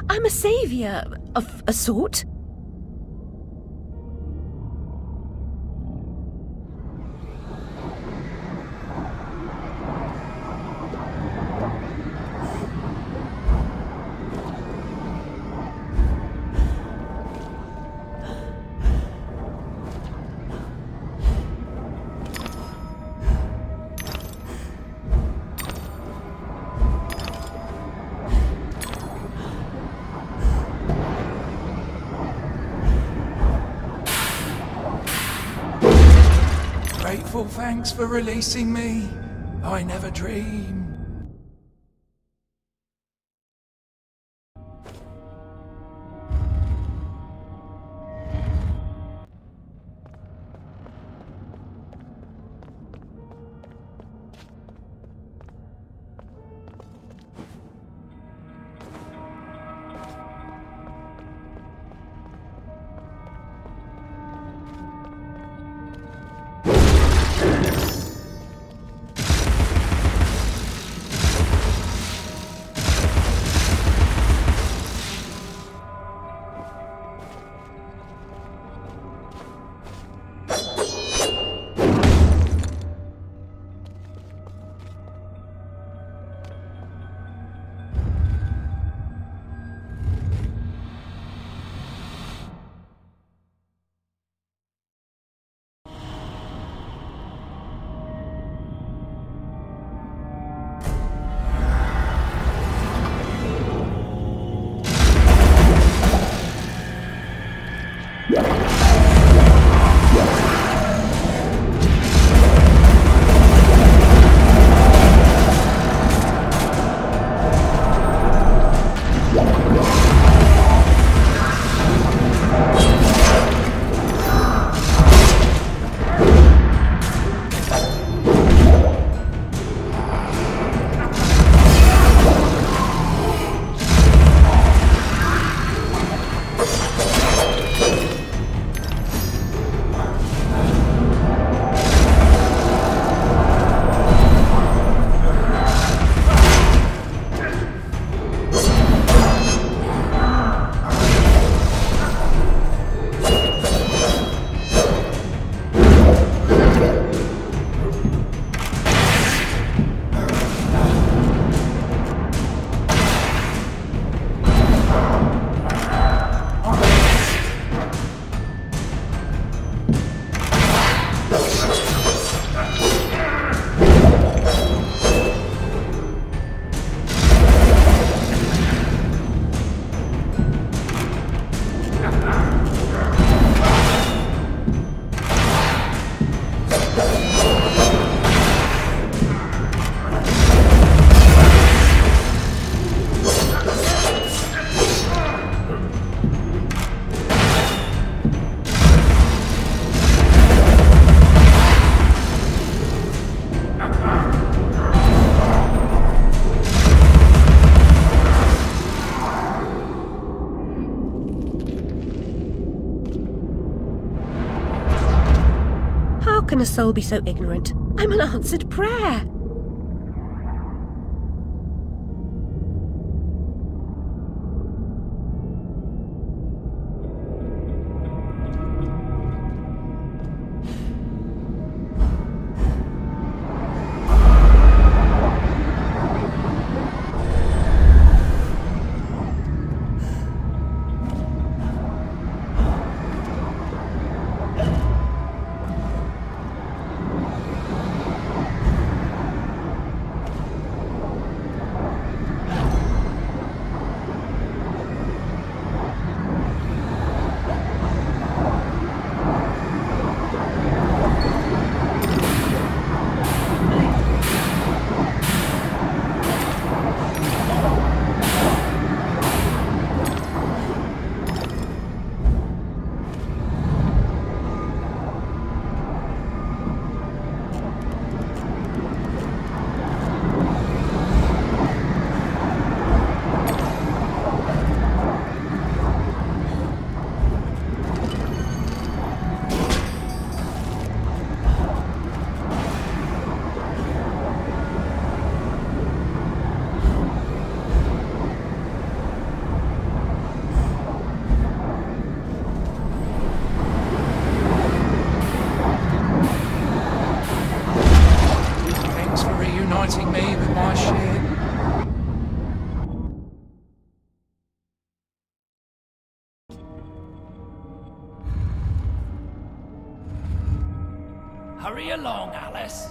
I'm a saviour of a sort. Grateful thanks for releasing me. I never dreamed. How can a soul be so ignorant? I'm an answered prayer. Hurry along, Alice.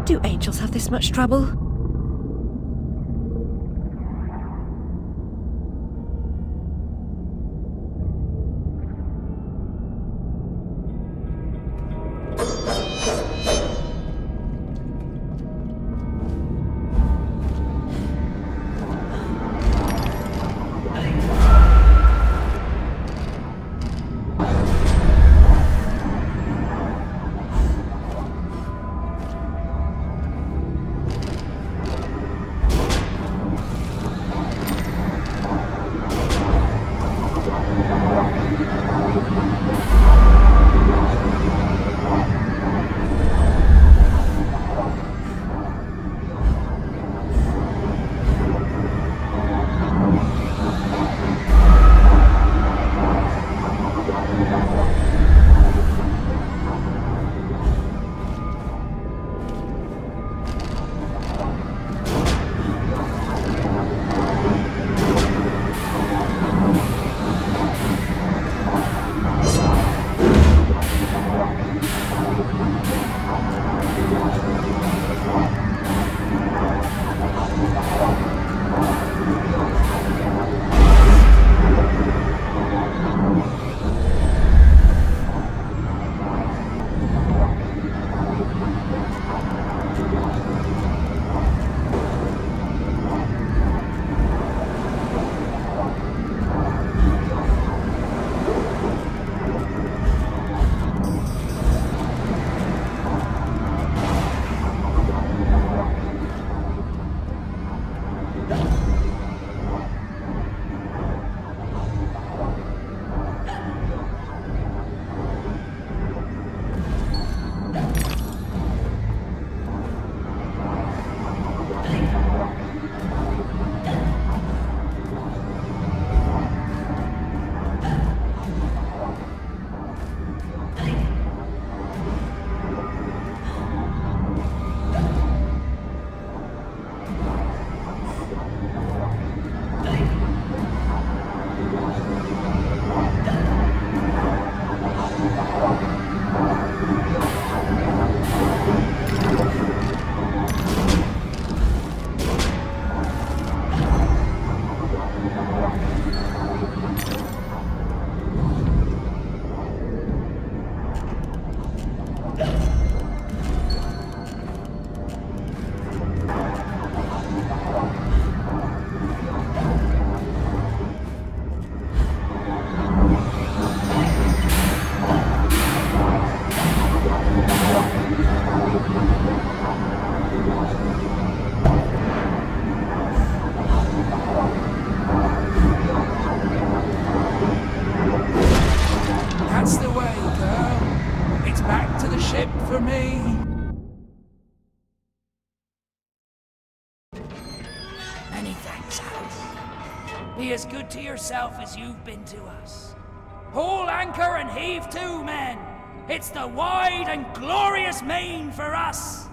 Do angels have this much trouble? to yourself as you've been to us. Haul anchor and heave to, men! It's the wide and glorious main for us!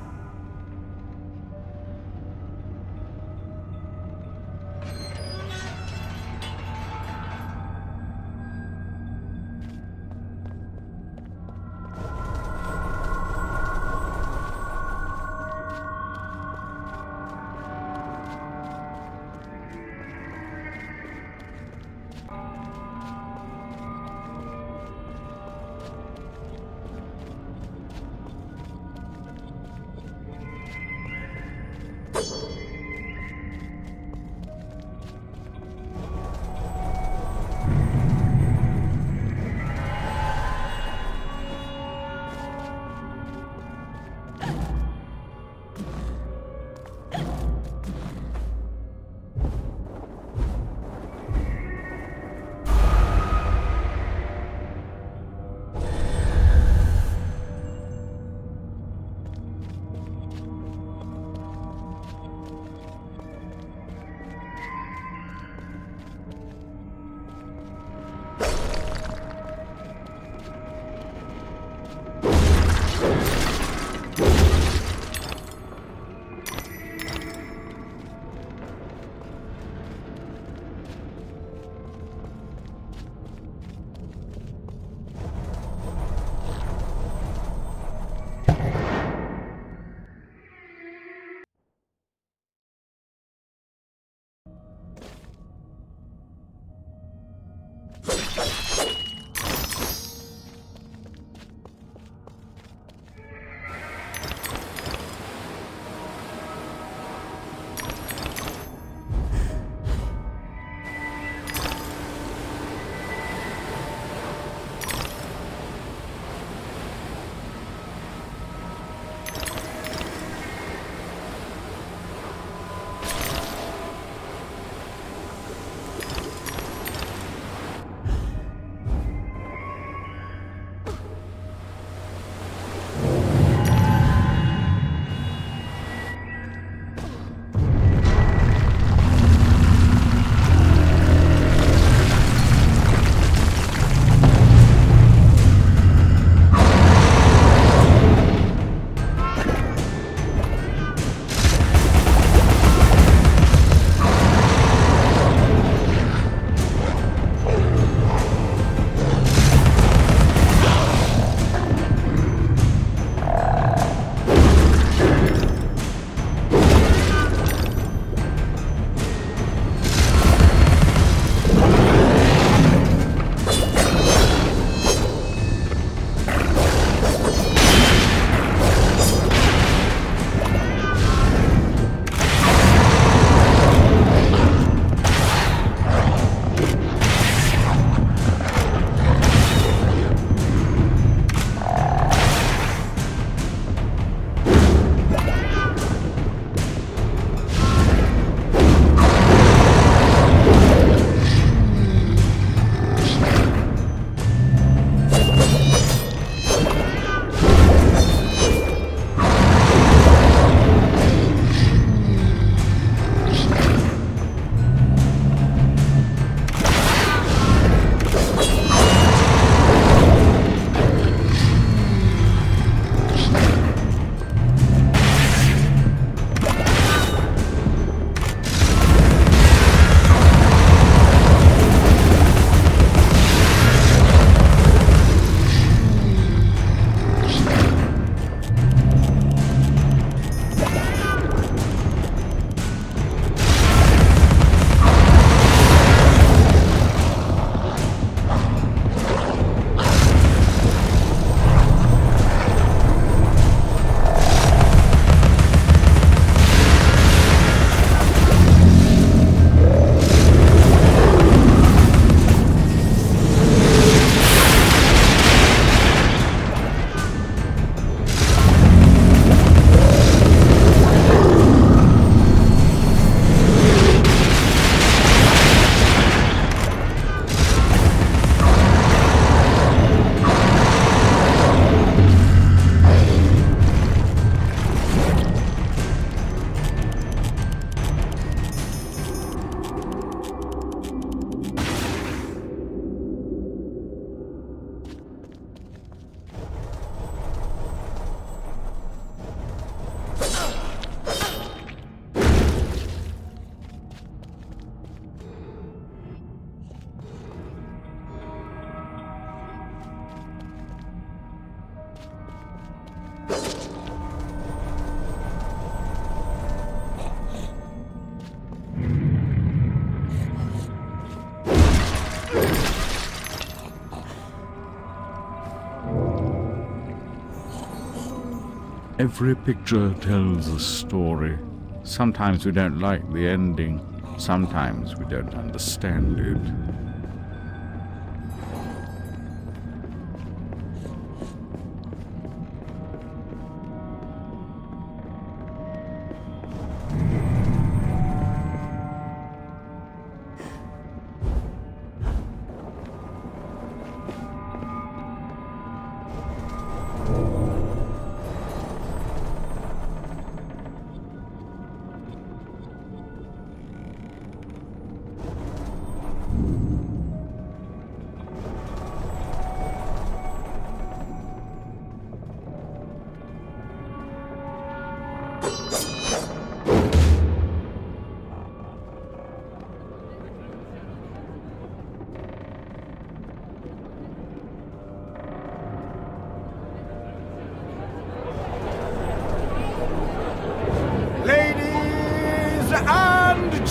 Every picture tells a story. Sometimes we don't like the ending. Sometimes we don't understand it.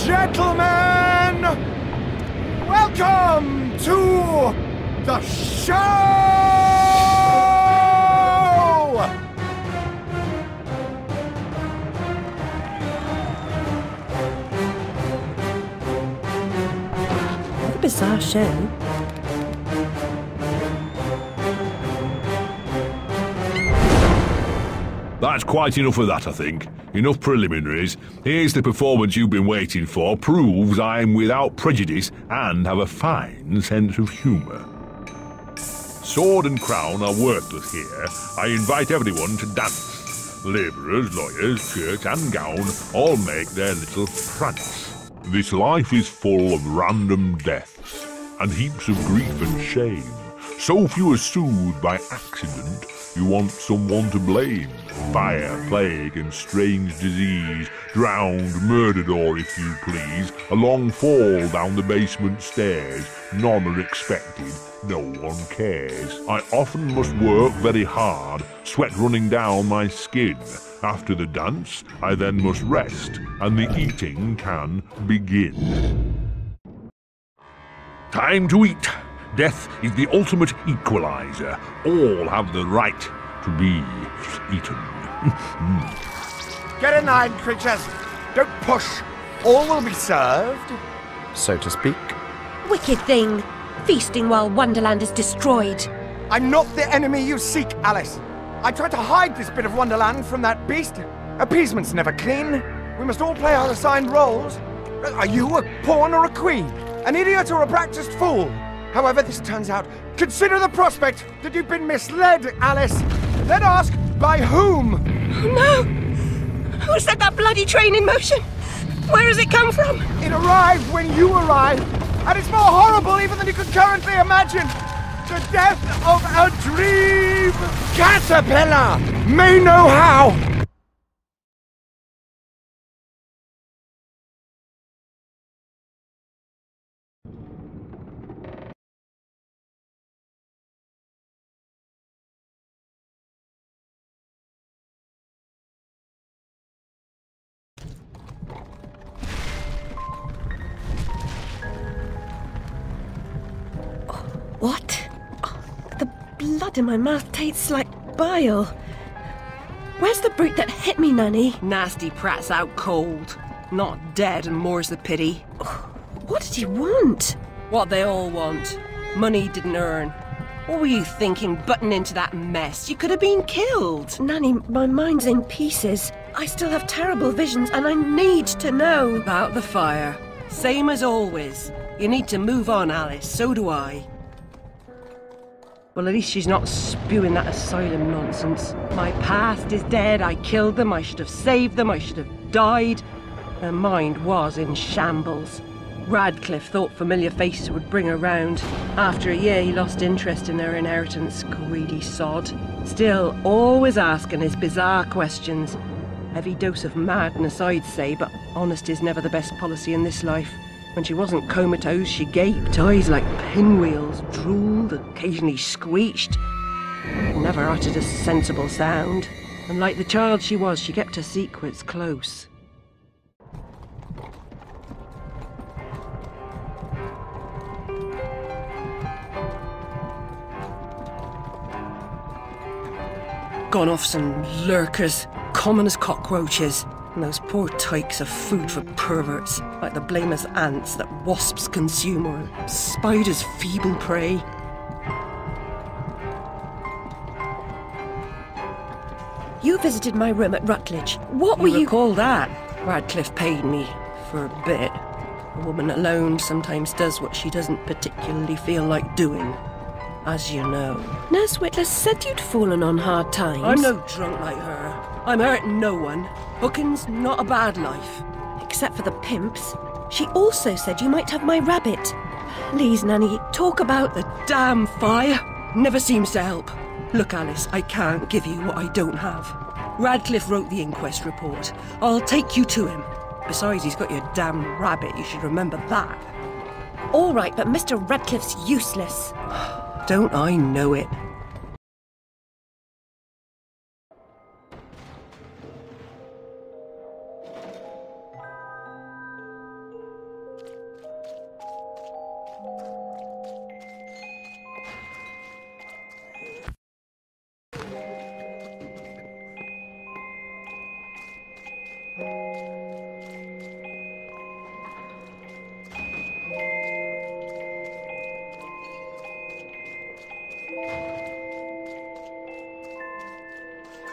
Gentlemen, welcome to the show! What a bizarre show. That's quite enough of that, I think. Enough preliminaries. Here's the performance you've been waiting for. Proves I'm without prejudice and have a fine sense of humour. Sword and crown are worthless here. I invite everyone to dance. Labourers, lawyers, shirt and gown all make their little prance. This life is full of random deaths and heaps of grief and shame. So few are soothed by accident, you want someone to blame. Fire, plague and strange disease, drowned, murdered or, if you please, a long fall down the basement stairs. None are expected, no one cares. I often must work very hard, sweat running down my skin. After the dance, I then must rest, and the eating can begin. Time to eat. Death is the ultimate equalizer. All have the right to be eaten. Get in line, creatures. Don't push. All will be served, so to speak. Wicked thing. Feasting while Wonderland is destroyed. I'm not the enemy you seek, Alice. I tried to hide this bit of Wonderland from that beast. Appeasement's never clean. We must all play our assigned roles. Are you a pawn or a queen? An idiot or a practiced fool? However this turns out, consider the prospect that you've been misled, Alice. Then ask, by whom? Oh no! Who set that bloody train in motion? Where has it come from? It arrived when you arrived, and it's more horrible even than you could currently imagine. The death of a dream caterpillar may know how. What? Oh, the blood in my mouth tastes like bile. Where's the brute that hit me, Nanny? Nasty prat's out cold. Not dead, and more's the pity. What did he want? What they all want. Money he didn't earn. What were you thinking, butting into that mess? You could have been killed. Nanny, my mind's in pieces. I still have terrible visions, and I need to know. About the fire. Same as always. You need to move on, Alice. So do I. Well, at least she's not spewing that asylum nonsense. My past is dead. I killed them. I should have saved them. I should have died. Her mind was in shambles. Radcliffe thought familiar faces would bring her round. After a year, he lost interest in her inheritance. Greedy sod. Still, always asking his bizarre questions. Heavy dose of madness, I'd say, but honesty's never the best policy in this life. When she wasn't comatose, she gaped, eyes like pinwheels, drooled, occasionally screeched. Never uttered a sensible sound. And like the child she was, she kept her secrets close. gone off some lurkers, common as cockroaches. And those poor tykes are food for perverts, like the blameless ants that wasps consume or spiders' feeble prey. You visited my room at Rutledge. What were you... recall that? Radcliffe paid me for a bit. A woman alone sometimes does what she doesn't particularly feel like doing, as you know. Nurse Whitler said you'd fallen on hard times. I'm no drunk like her. I'm hurting no one. Hooking's not a bad life. Except for the pimps. She also said you might have my rabbit. Please, Nanny, talk about... The damn fire never seems to help. Look, Alice, I can't give you what I don't have. Radcliffe wrote the inquest report. I'll take you to him. Besides, he's got your damn rabbit, you should remember that. All right, but Mr. Radcliffe's useless. Don't I know it?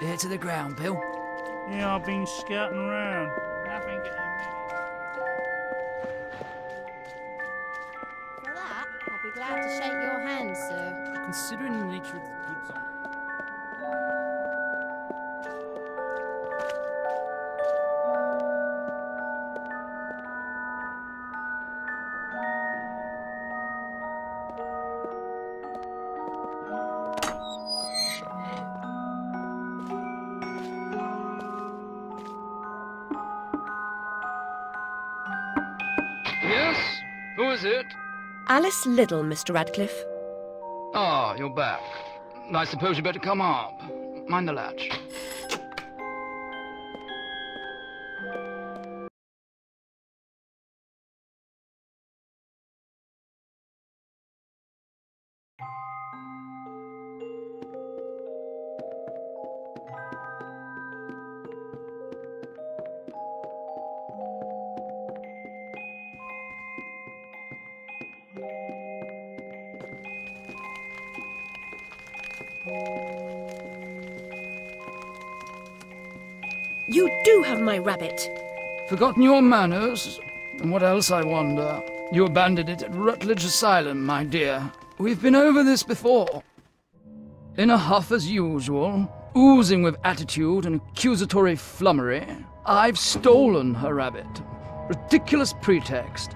Ear to the ground, Bill. Yeah, I've been scouting around. Nothing getting For that, I'll be glad to shake your hand, sir. Considering the nature of the goods on Yes? Who is it? Alice Liddell, Mr. Radcliffe. Ah, you're back. I suppose you better come up. Mind the latch. You do have my rabbit. Forgotten your manners? And what else, I wonder? You abandoned it at Rutledge Asylum, my dear. We've been over this before. In a huff as usual, oozing with attitude and accusatory flummery, I've stolen her rabbit. Ridiculous pretext.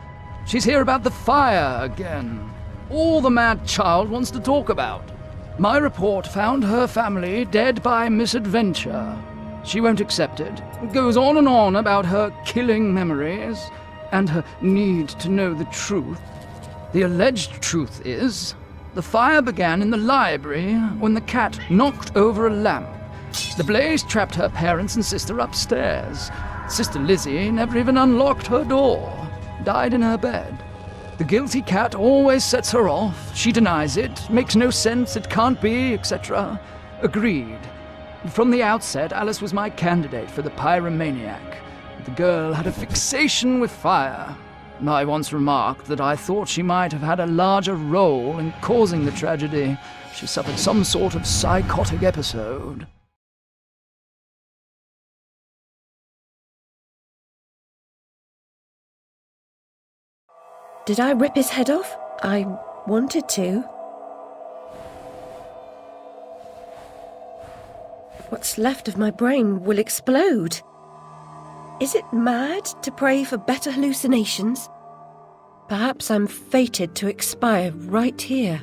She's here about the fire again. All the mad child wants to talk about. My report found her family dead by misadventure. She won't accept it. Goes on and on about her killing memories and her need to know the truth. The alleged truth is, the fire began in the library when the cat knocked over a lamp. The blaze trapped her parents and sister upstairs. Sister Lizzie never even unlocked her door. Died in her bed. The guilty cat always sets her off. She denies it. Makes no sense. It can't be, etc. Agreed. From the outset, Alice was my candidate for the pyromaniac. The girl had a fixation with fire. I once remarked that I thought she might have had a larger role in causing the tragedy. She suffered some sort of psychotic episode. Did I rip his head off? I wanted to. What's left of my brain will explode. Is it mad to pray for better hallucinations? Perhaps I'm fated to expire right here.